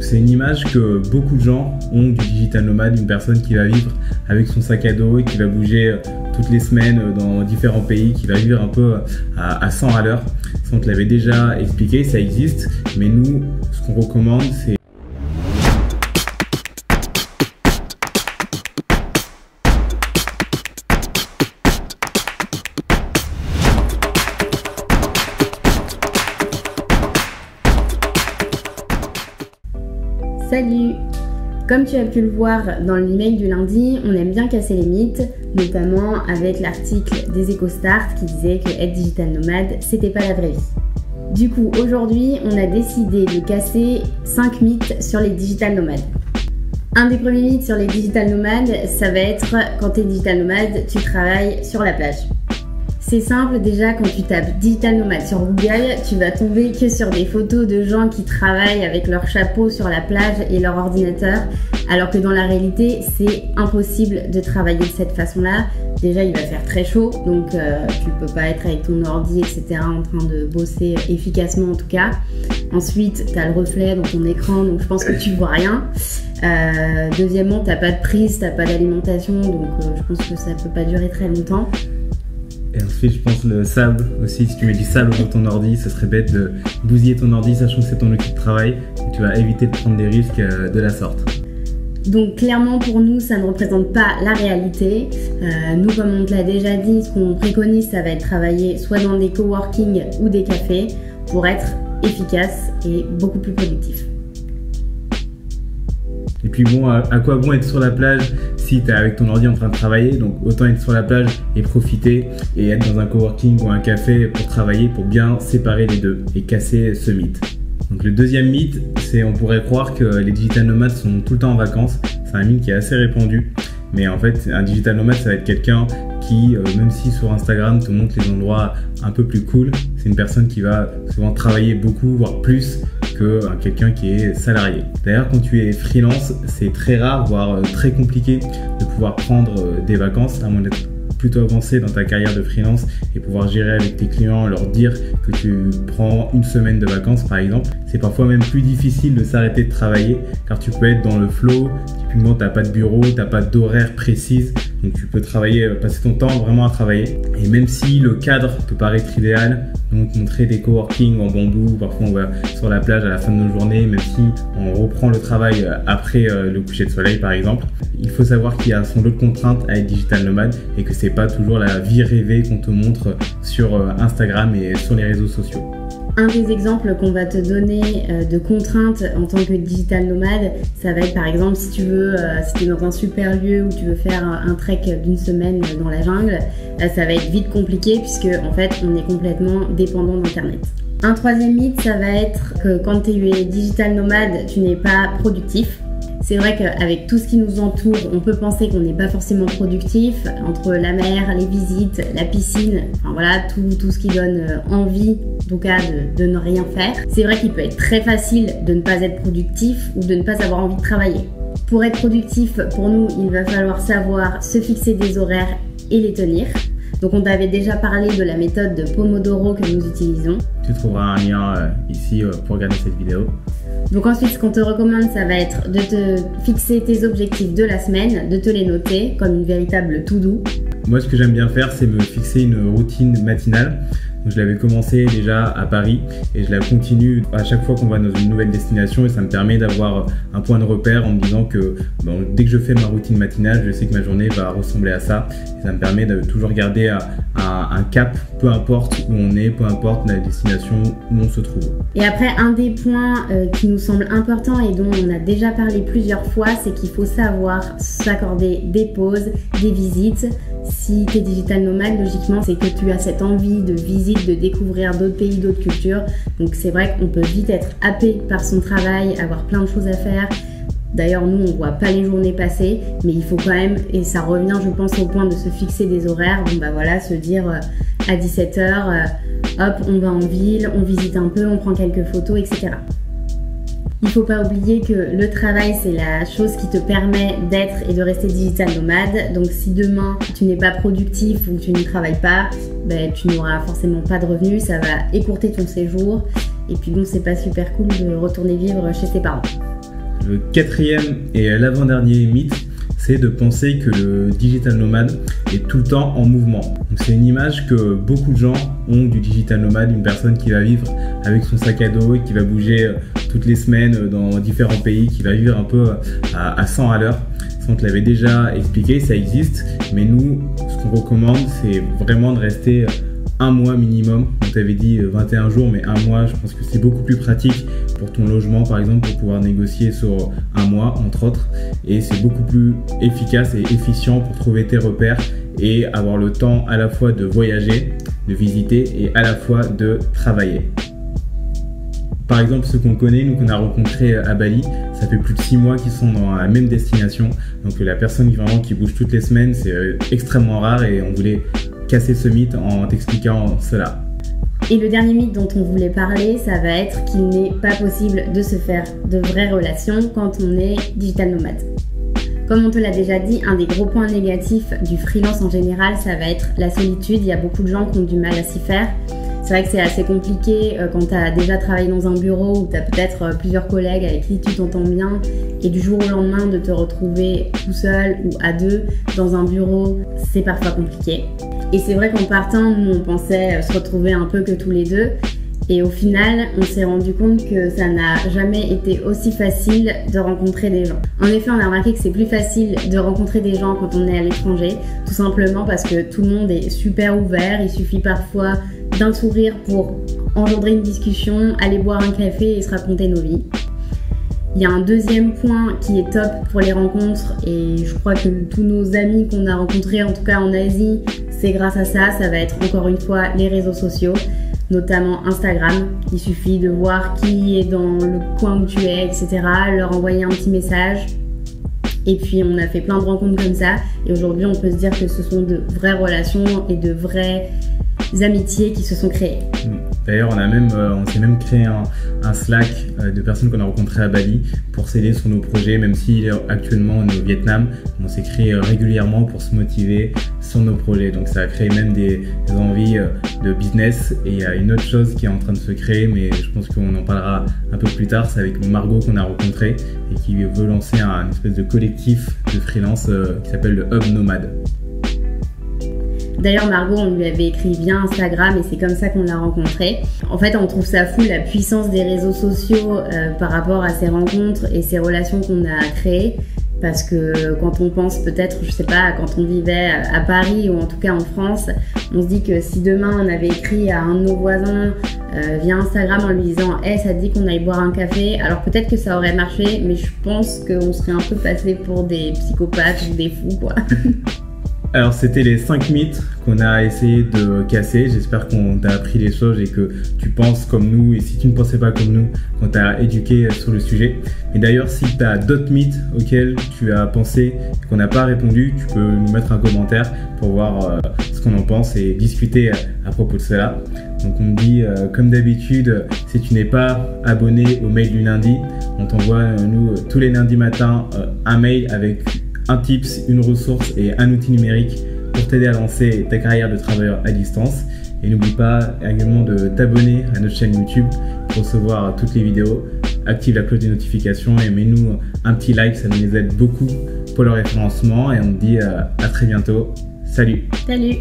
Donc c'est une image que beaucoup de gens ont du digital nomade, une personne qui va vivre avec son sac à dos et qui va bouger toutes les semaines dans différents pays, qui va vivre un peu à 100 à l'heure. Ça, on te l'avait déjà expliqué, ça existe, mais nous, ce qu'on recommande, c'est Salut! Comme tu as pu le voir dans l'email du lundi, on aime bien casser les mythes, notamment avec l'article des EcoStart qui disait que être digital nomade, c'était pas la vraie vie. Du coup, aujourd'hui, on a décidé de casser 5 mythes sur les digital nomades. Un des premiers mythes sur les digital nomades, ça va être quand tu es digital nomade, tu travailles sur la plage. C'est simple, déjà quand tu tapes digital nomade sur Google, tu vas tomber que sur des photos de gens qui travaillent avec leur chapeau sur la plage et leur ordinateur, alors que dans la réalité, c'est impossible de travailler de cette façon-là. Déjà, il va faire très chaud, donc tu peux pas être avec ton ordi, etc. en train de bosser efficacement en tout cas. Ensuite, tu as le reflet dans ton écran, donc je pense que tu vois rien. Deuxièmement, t'as pas de prise, t'as pas d'alimentation, donc je pense que ça peut pas durer très longtemps. Et ensuite, je pense le sable aussi. Si tu mets du sable sur ton ordi, ce serait bête de bousiller ton ordi, sachant que c'est ton outil de travail. Tu vas éviter de prendre des risques de la sorte. Donc clairement pour nous, ça ne représente pas la réalité. Nous, comme on te l'a déjà dit, ce qu'on préconise, ça va être travailler soit dans des coworking ou des cafés pour être efficace et beaucoup plus productif. Et puis bon, à quoi bon être sur la plage si tu es avec ton ordi en train de travailler? Donc autant être sur la plage et profiter et être dans un coworking ou un café pour travailler, pour bien séparer les deux et casser ce mythe. Donc le deuxième mythe, c'est on pourrait croire que les digital nomades sont tout le temps en vacances. C'est un mythe qui est assez répandu. Mais en fait, un digital nomade, ça va être quelqu'un qui, même si sur Instagram te montre les endroits un peu plus cool, c'est une personne qui va souvent travailler beaucoup, voire plus que quelqu'un qui est salarié. D'ailleurs, quand tu es freelance, c'est très rare, voire très compliqué de pouvoir prendre des vacances, à moins d'être plutôt avancé dans ta carrière de freelance et pouvoir gérer avec tes clients, leur dire que tu prends une semaine de vacances par exemple. C'est parfois même plus difficile de s'arrêter de travailler car tu peux être dans le flow. Typiquement, tu n'as pas de bureau, tu n'as pas d'horaire précise, donc tu peux travailler, passer ton temps vraiment à travailler. Et même si le cadre te paraît être idéal, donc montrer des coworking en bambou, parfois on va sur la plage à la fin de nos journées, même si on reprend le travail après le coucher de soleil par exemple, il faut savoir qu'il y a son lot de contraintes à être digital nomade et que c'est pas toujours la vie rêvée qu'on te montre sur Instagram et sur les réseaux sociaux. Un des exemples qu'on va te donner de contraintes en tant que digital nomade, ça va être par exemple si tu veux, si tu es dans un super lieu où tu veux faire un trek d'une semaine dans la jungle, ça va être vite compliqué puisque en fait on est complètement dépendant d'internet. Un troisième mythe, ça va être que quand tu es digital nomade, tu n'es pas productif. C'est vrai qu'avec tout ce qui nous entoure, on peut penser qu'on n'est pas forcément productif, entre la mer, les visites, la piscine, enfin voilà, tout ce qui donne envie, en tout cas, de ne rien faire. C'est vrai qu'il peut être très facile de ne pas être productif ou de ne pas avoir envie de travailler. Pour être productif, pour nous, il va falloir savoir se fixer des horaires et les tenir. Donc on t'avait déjà parlé de la méthode de Pomodoro que nous utilisons. Tu trouveras un lien ici pour regarder cette vidéo. Donc ensuite, ce qu'on te recommande, ça va être de te fixer tes objectifs de la semaine, de te les noter comme une véritable to-do. Moi, ce que j'aime bien faire, c'est me fixer une routine matinale. Donc, je l'avais commencé déjà à Paris et je la continue à chaque fois qu'on va dans une nouvelle destination et ça me permet d'avoir un point de repère en me disant que dès que je fais ma routine matinale, je sais que ma journée va ressembler à ça. Et ça me permet de toujours garder un cap, peu importe où on est, peu importe la destination où on se trouve. Et après, un des points qui nous semble important et dont on a déjà parlé plusieurs fois, c'est qu'il faut savoir s'accorder des pauses, des visites. Si tu es digital nomade, logiquement, c'est que tu as cette envie de visite, de découvrir d'autres pays, d'autres cultures. Donc c'est vrai qu'on peut vite être happé par son travail, avoir plein de choses à faire. D'ailleurs, nous, on voit pas les journées passer, mais il faut quand même, et ça revient, je pense, au point de se fixer des horaires. Bon, bah voilà, se dire à 17h, hop, on va en ville, on visite un peu, on prend quelques photos, etc. Il ne faut pas oublier que le travail, c'est la chose qui te permet d'être et de rester digital nomade. Donc si demain, tu n'es pas productif ou que tu ne travailles pas, ben, tu n'auras forcément pas de revenus, ça va écourter ton séjour. Et puis bon, c'est pas super cool de retourner vivre chez ses parents. Le quatrième et l'avant-dernier mythe, c'est de penser que le digital nomade est tout le temps en mouvement. Donc c'est une image que beaucoup de gens ont du digital nomade, une personne qui va vivre avec son sac à dos et qui va bouger toutes les semaines dans différents pays, qui va vivre un peu à 100 à l'heure. On te l'avait déjà expliqué, ça existe, mais nous, ce qu'on recommande, c'est vraiment de rester un mois minimum. On t'avait dit 21 jours, mais un mois, je pense que c'est beaucoup plus pratique pour ton logement, par exemple, pour pouvoir négocier sur un mois, entre autres. Et c'est beaucoup plus efficace et efficient pour trouver tes repères et avoir le temps à la fois de voyager, de visiter et à la fois de travailler. Par exemple, ceux qu'on connaît, nous qu'on a rencontrés à Bali, ça fait plus de 6 mois qu'ils sont dans la même destination. Donc la personne qui bouge toutes les semaines, c'est extrêmement rare et on voulait casser ce mythe en t'expliquant cela. Et le dernier mythe dont on voulait parler, ça va être qu'il n'est pas possible de se faire de vraies relations quand on est digital nomade. Comme on te l'a déjà dit, un des gros points négatifs du freelance en général, ça va être la solitude. Il y a beaucoup de gens qui ont du mal à s'y faire. C'est vrai que c'est assez compliqué quand tu as déjà travaillé dans un bureau où tu as peut-être plusieurs collègues avec qui tu t'entends bien et du jour au lendemain de te retrouver tout seul ou à deux dans un bureau, c'est parfois compliqué. Et c'est vrai qu'en partant, nous on pensait se retrouver un peu que tous les deux et au final, on s'est rendu compte que ça n'a jamais été aussi facile de rencontrer des gens. En effet, on a remarqué que c'est plus facile de rencontrer des gens quand on est à l'étranger, tout simplement parce que tout le monde est super ouvert, il suffit parfois d'un sourire pour engendrer une discussion, aller boire un café et se raconter nos vies. Il y a un deuxième point qui est top pour les rencontres et je crois que tous nos amis qu'on a rencontrés, en tout cas en Asie, c'est grâce à ça. Ça va être encore une fois les réseaux sociaux, notamment Instagram. Il suffit de voir qui est dans le coin où tu es, etc., leur envoyer un petit message. Et puis on a fait plein de rencontres comme ça et aujourd'hui on peut se dire que ce sont de vraies relations et de vraies amitiés qui se sont créées. D'ailleurs, on s'est même créé un Slack de personnes qu'on a rencontrées à Bali pour s'aider sur nos projets, même si actuellement on est au Vietnam. On s'écrit régulièrement pour se motiver sur nos projets. Donc ça a créé même des envies de business. Et il y a une autre chose qui est en train de se créer, mais je pense qu'on en parlera un peu plus tard. C'est avec Margot qu'on a rencontré et qui veut lancer un espèce de collectif de freelance qui s'appelle le Hub Nomade. D'ailleurs, Margot, on lui avait écrit via Instagram et c'est comme ça qu'on l'a rencontrée. En fait, on trouve ça fou, la puissance des réseaux sociaux par rapport à ces rencontres et ces relations qu'on a créées. Parce que quand on pense peut-être, je sais pas, quand on vivait à Paris ou en tout cas en France, on se dit que si demain on avait écrit à un de nos voisins via Instagram en lui disant « Hey, ça te dit qu'on aille boire un café ?» Alors peut-être que ça aurait marché, mais je pense qu'on serait un peu passé pour des psychopathes ou des fous, quoi. Alors c'était les 5 mythes qu'on a essayé de casser. J'espère qu'on t'a appris des choses et que tu penses comme nous. Et si tu ne pensais pas comme nous, qu'on t'a éduqué sur le sujet. Et d'ailleurs, si tu as d'autres mythes auxquels tu as pensé et qu'on n'a pas répondu, tu peux nous mettre un commentaire pour voir ce qu'on en pense et discuter à propos de cela. Donc on me dit, comme d'habitude, si tu n'es pas abonné au mail du lundi, on t'envoie nous tous les lundis matins un mail avec un tips, une ressource et un outil numérique pour t'aider à lancer ta carrière de travailleur à distance. Et n'oublie pas également de t'abonner à notre chaîne YouTube pour recevoir toutes les vidéos. Active la cloche des notifications et mets-nous un petit like, ça nous aide beaucoup pour le référencement. Et on te dit à très bientôt. Salut! Salut!